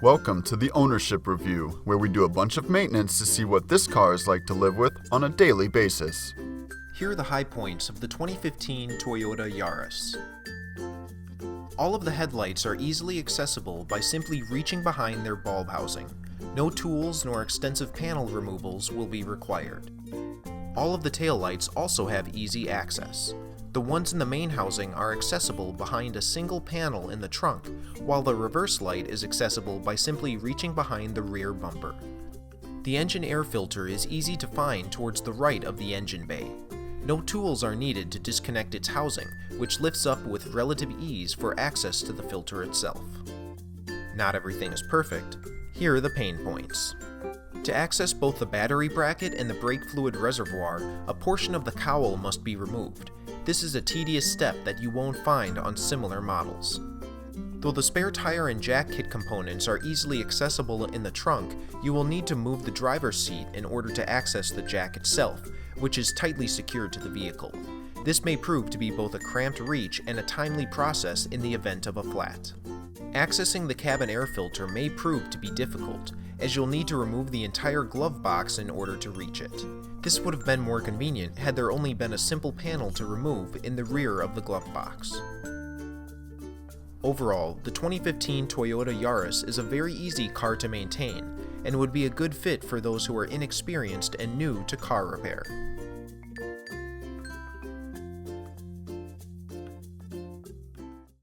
Welcome to the Ownership Review, where we do a bunch of maintenance to see what this car is like to live with on a daily basis. Here are the high points of the 2015 Toyota Yaris. All of the headlights are easily accessible by simply reaching behind their bulb housing. No tools nor extensive panel removals will be required. All of the taillights also have easy access. The ones in the main housing are accessible behind a single panel in the trunk, while the reverse light is accessible by simply reaching behind the rear bumper. The engine air filter is easy to find towards the right of the engine bay. No tools are needed to disconnect its housing, which lifts up with relative ease for access to the filter itself. Not everything is perfect. Here are the pain points. To access both the battery bracket and the brake fluid reservoir, a portion of the cowl must be removed. This is a tedious step that you won't find on similar models. Though the spare tire and jack kit components are easily accessible in the trunk, you will need to move the driver's seat in order to access the jack itself, which is tightly secured to the vehicle. This may prove to be both a cramped reach and a timely process in the event of a flat. Accessing the cabin air filter may prove to be difficult, as you'll need to remove the entire glove box in order to reach it. This would have been more convenient had there only been a simple panel to remove in the rear of the glove box. Overall, the 2015 Toyota Yaris is a very easy car to maintain, and would be a good fit for those who are inexperienced and new to car repair.